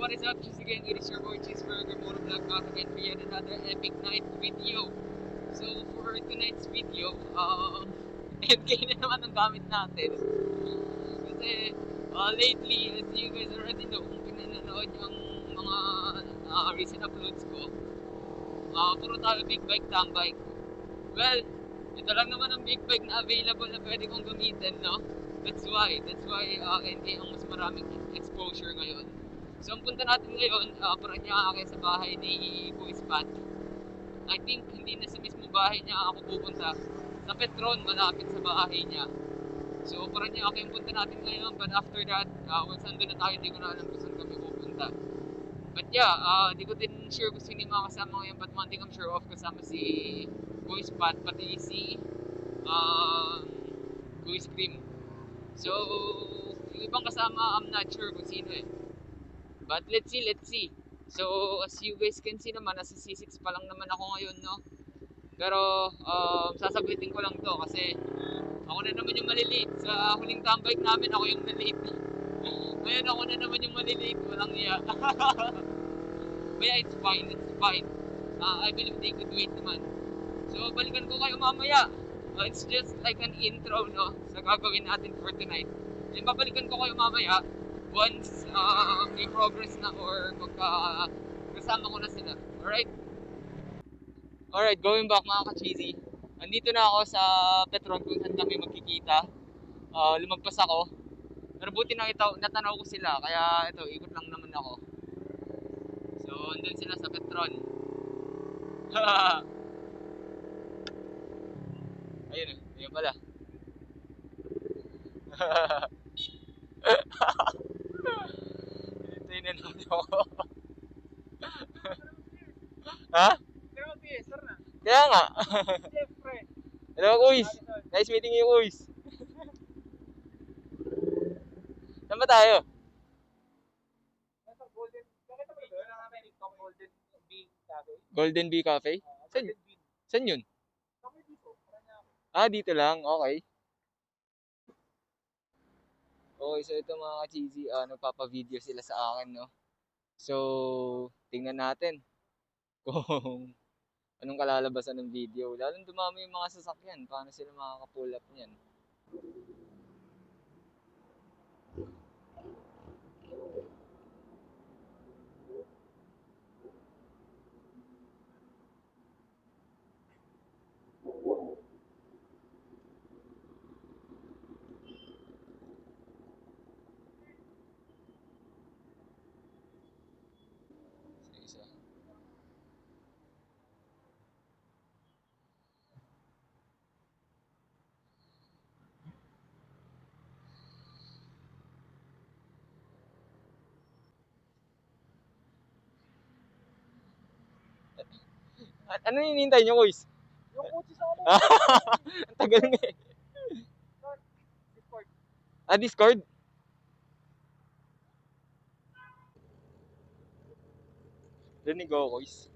What is up, Cheese again? It is your boy Cheeseburger Motovlog back again for yet another epic night video. So for tonight's video, MK na naman ang gamit natin. Kasi lately, as you guys already know, kung pinanonood yung mga recent uploads ko, puro tayo big bike, tambike. Well, ito lang naman ang big bike na available na pwede kong gamitin, no? That's why NK ang mas maraming exposure ngayon. So ang punta natin ngayon, Paranaque sa bahay ni Boy Spat. I think hindi na sa mismo bahay niya ako pupunta. Sa Petron, malapit sa bahay niya. So Paranaque yung punta natin ngayon, but after that, once andun na tayo, hindi ko na alam kung saan kami pupunta. But yeah, di ko din sure kung sino yung mga kasama ngayon, but one thing I'm sure of, kasama si Boy Spat, pati si Boy Scream. So, yung ibang kasama, I'm not sure kung sino eh. But let's see. So, as you guys can see naman, nasa C6 pa lang naman ako ngayon, no? Pero, sasabitin ko lang to kasi ako na naman yung malilate. Sa huling tambike namin, ako yung nalate. Ngayon, ako na naman yung malilate. Walang iya. But yeah, it's fine. I believe they could wait naman. So, balikan ko kayo mamaya. It's just like an intro, no, sa gagawin natin for tonight. And babalikan ko kayo mamaya once may progress na or kasama ko na sila. Alright, going back mga ka-cheesy. Andito na ako sa Petron kung saan kami magkikita. Lumagpas ako. Pero buti natanaw ko sila, kaya ito, ikot lang naman ako. So, andun sila sa Petron. Ayun pala. Ito yun naman ako. Ha? Kaya nga. Hello, Kuys. Nice meeting you, Kuys. Saan ba tayo? Golden Bee Cafe? Saan yun? Dito lang. Okay. Okay, so ito mga ka-cheesy, nagpapa-video sila sa akin, no? So, tingnan natin kung anong kalalabasan ng video. Lalong dumami yung mga sasakyan. Paano sila makaka-pull up niyan? Isa. Ano hinihintay nyo, Kuys? Yung kotse sa ano? Ang tagal nga eh. Discord. Discord? Rinig ako, Kuys.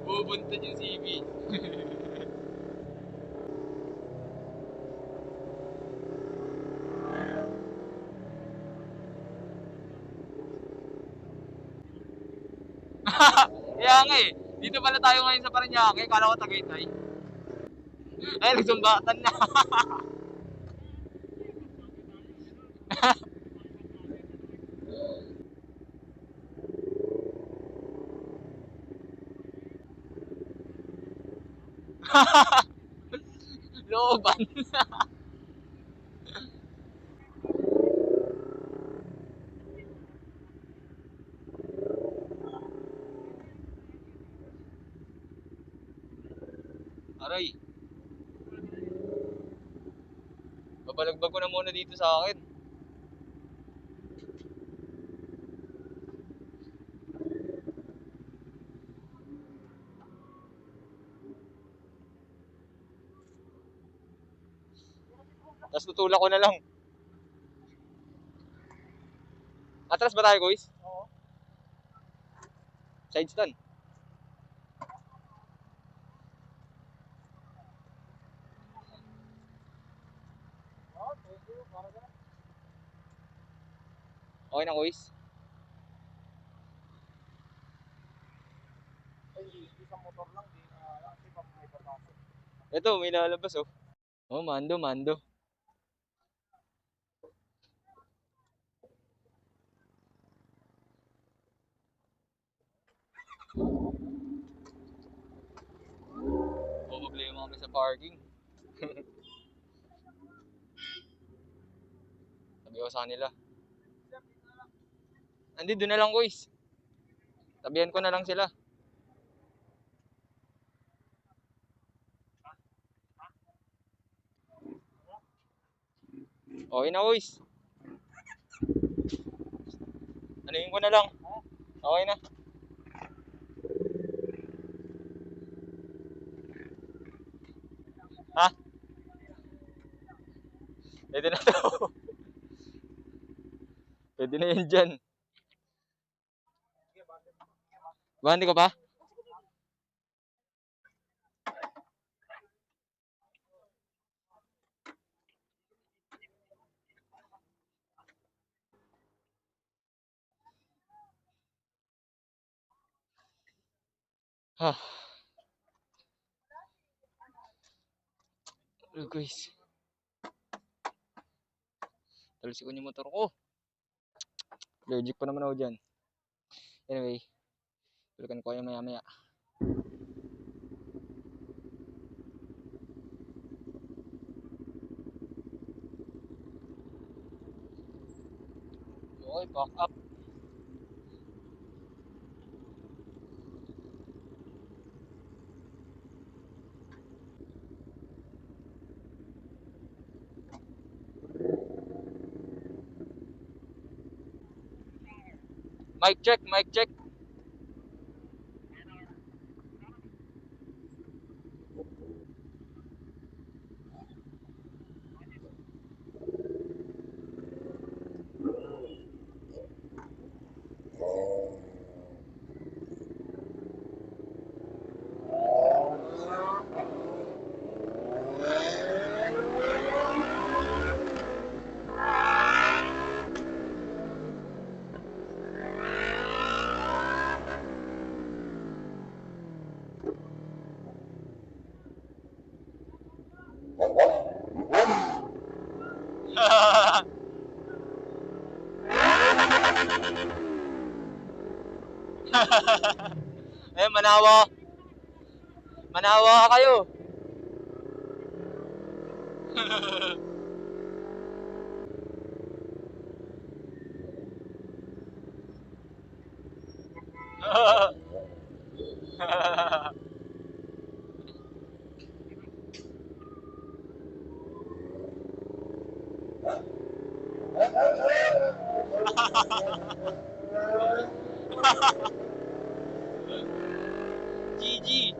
Bubuntad yung CV. Kaya nga eh. Dito pala tayo ngayon sa Parañaque. Kala ko Tagaytay. Ay, nagsumbatan na. Looban. Aray. Babalagbag ko na muna dito sa akin. Tapos tutulak ko na lang. Atras ba tayo, guys? Oo. Side stand. Ah, thank you. Para ka. Okay na, guys. Ay, isang motor lang. Di na kasi pag may papasok. Ito, may lalabas, oh. Oh, mando, mando. Oh, problema kami sa parking. Sabi ko sa kanila. Andito na lang, guys. Sabihan ko na lang sila. Okay na, guys. Anuhin ko na lang. Okay na. Ha? Pwede na to. Pwede na yun dyan. Bandi ko pa? Ha. Oh, guys. Talsikan yung motor ko. Allergic pa naman ako dyan. Anyway. Tulikan ko kayo maya maya. Okay, back up. Mic check, mic check. Eh, manawa. Manawa kayo. GG.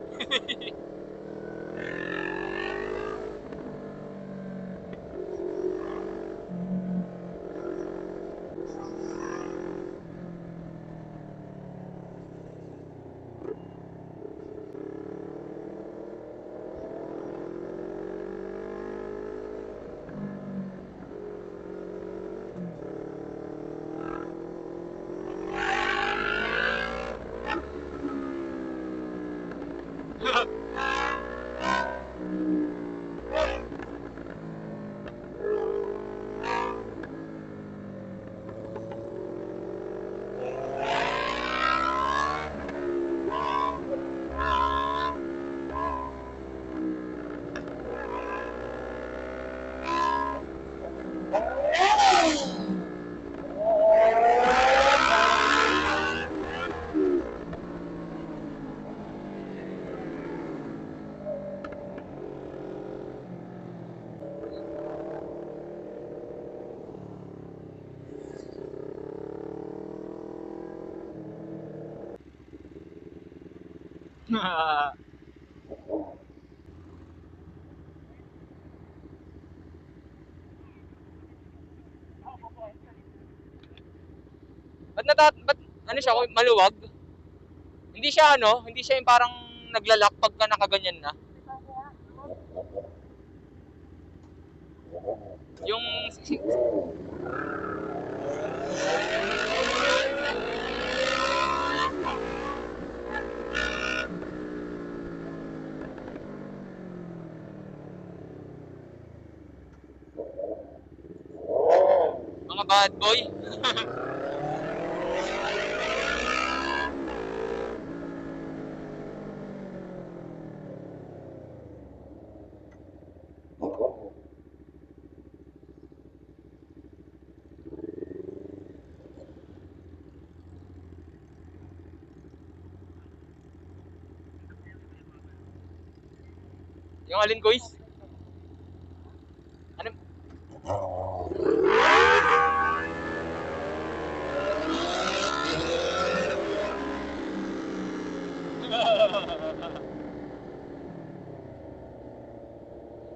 ba't ano siya, maluwag? Hindi siya ano, hindi siya yung parang naglalak pagka nakaganyan na. Yung mga bad boy. Yung alin guys? Ano?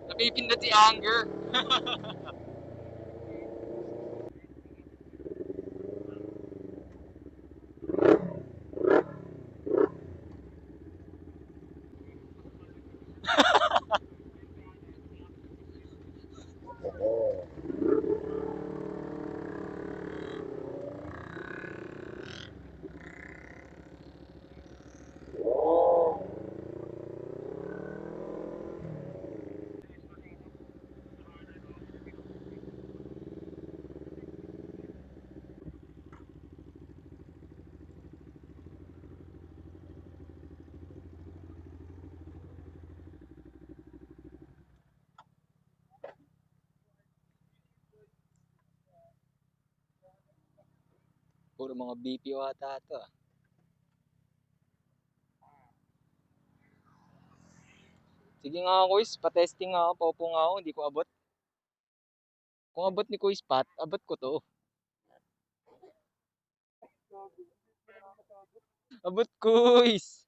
Napipindot si Anger. Puro mga BPO ata ito ah. Sige nga Kuis, pa-testing nga ako, paupo nga ako, hindi ko abot. Kung abot ni Kuis Pat, abot ko to. Abot Kuis!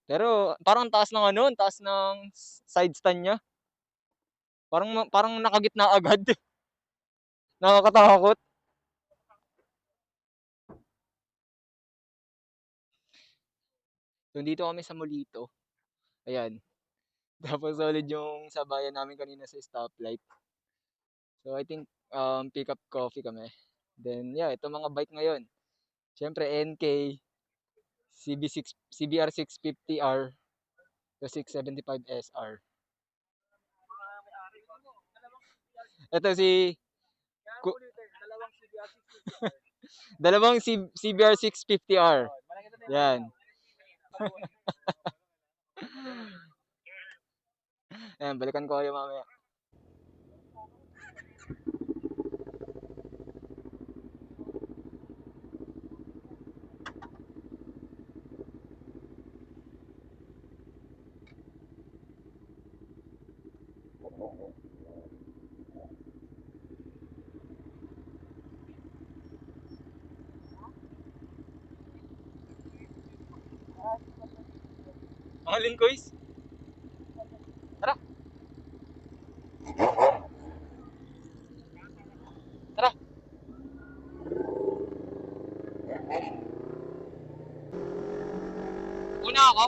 Pero parang taas ng ano, taas ng side stand niya. Parang nakagitna agad. Nakakatakot. So, dito kami sa Molito. Ayan. Tapos solid yung sabayan namin kanina sa stoplight. So I think pick up coffee kami. Then yeah, ito mga bike ngayon. Siyempre NK, CBR 650R, to 675 SR. Ito si Ku- dalawang CBR 650R. Yan. Ayan, balikan ko kayo mamaya. Mga lingkoys. Tara, tara. Una ako.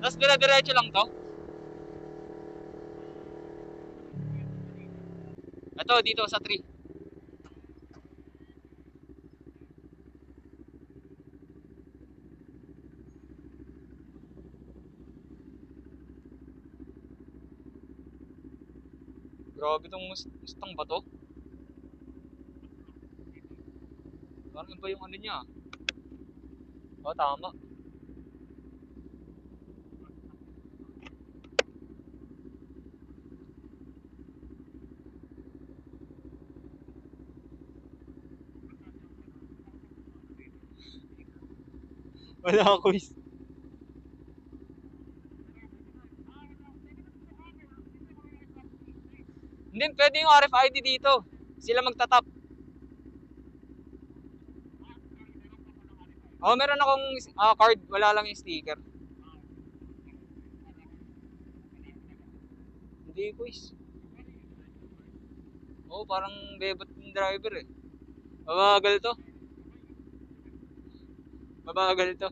Tapos dire-diretso lang to. Ito, dito sa tree. Grabe tong Mustang ba to? Parang iba yung ano niya. Oo, tama. Wala ako. Hindi, pwede yung RFID dito. Sila magtatap. Oh, meron akong card, wala lang yung sticker. Hindi ko is. Oh, parang bebot yung driver eh. Mabagal to. Mabagal to.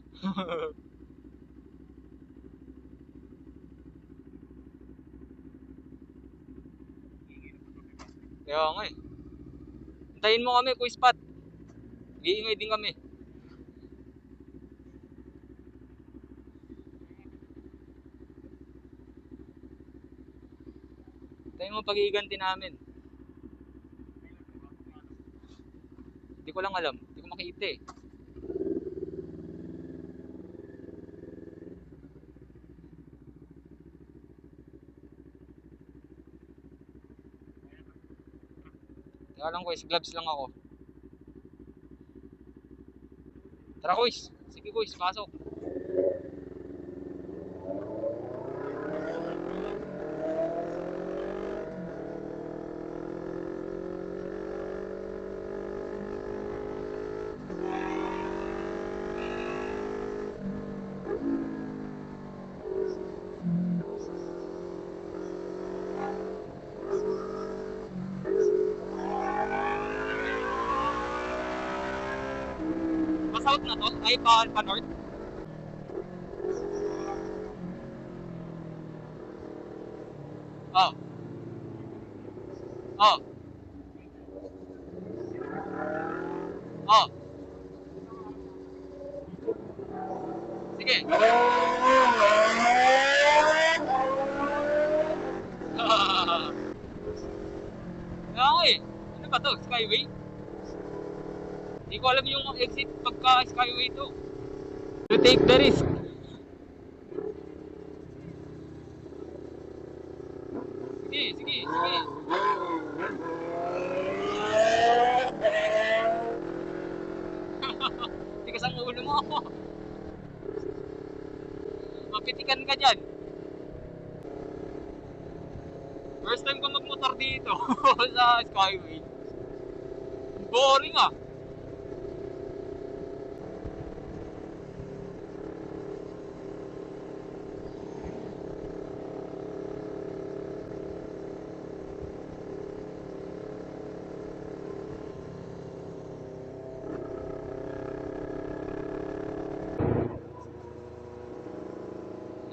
Kaya nga eh. Hintayin mo kami, Kuya Spot. Giingay din kami. Hintayin mo pag-iiganti namin. Hindi ko lang alam. Hindi ko makita eh. Teka lang, Kuya. Gloves lang ako. Tara, Kuya. Sige, Kuya. Pasok. Pa-south na to? Ay, pa-north? Oh. Oh. Oh. Sige. Kaya ako eh. Ano ba to? Skyway? Hindi ko alam yung exit pagka Skyway to. You take the risk. Sige, sige, sige. Tigas ang ulo mo ako. Mapitikan ka dyan. First time ko magmotor dito sa Skyway. Boring ah.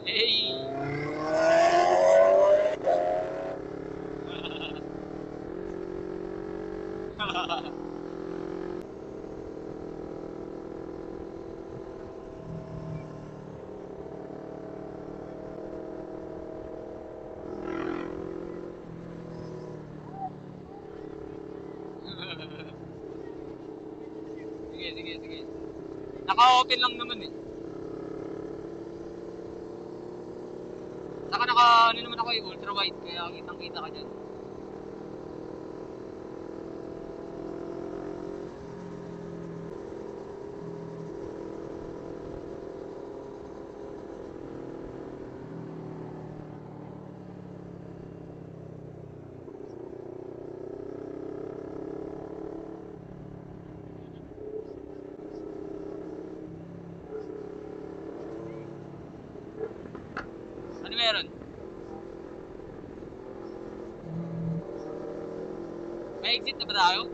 Hey. Sige, sige, sige. Naka-open lang naman eh. Saka ano naman ako eh, ultra wide, kaya kitang kita ka dyan. Ano meron? May exit na ba tayo?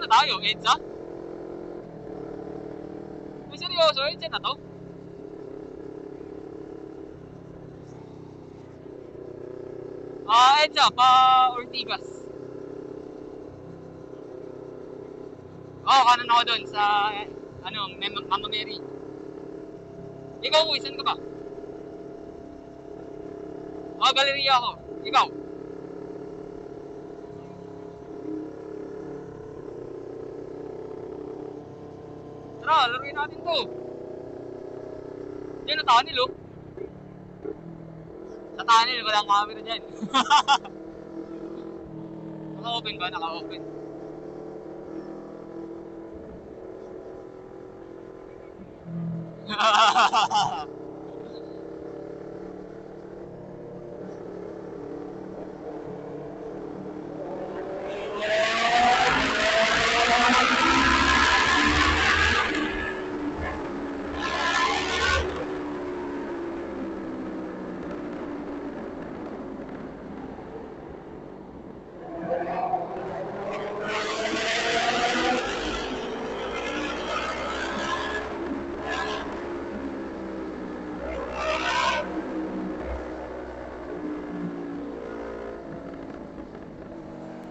na tayo, EDSA? May seryoso, EDSA na to? EDSA, pa Ortigas. Kanan ako doon sa, Mama Mary. Ikaw, uy, saan ka ba? Galleria ako. Ikaw? Tara, laruin natin to. Diyan, na tunnel, oh. Sa tunnel, walang camera dyan. Naka-open ba? Naka-open.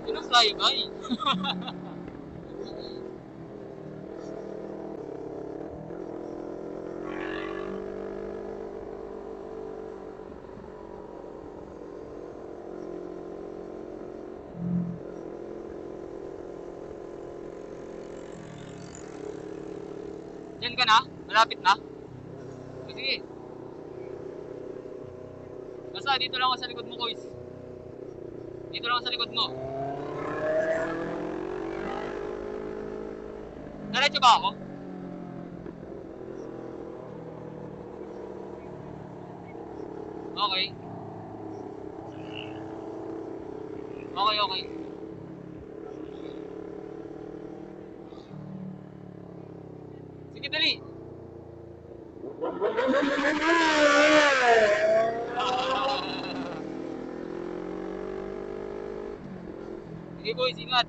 Yun ang flyby. Diyan ka na? Malapit na? O sige. Basta dito lang ako sa likod mo, Kois. Dito lang ako sa likod mo. Diretso ba ako? Okay. Okay. Sige, dali. Sige, boys, ingat.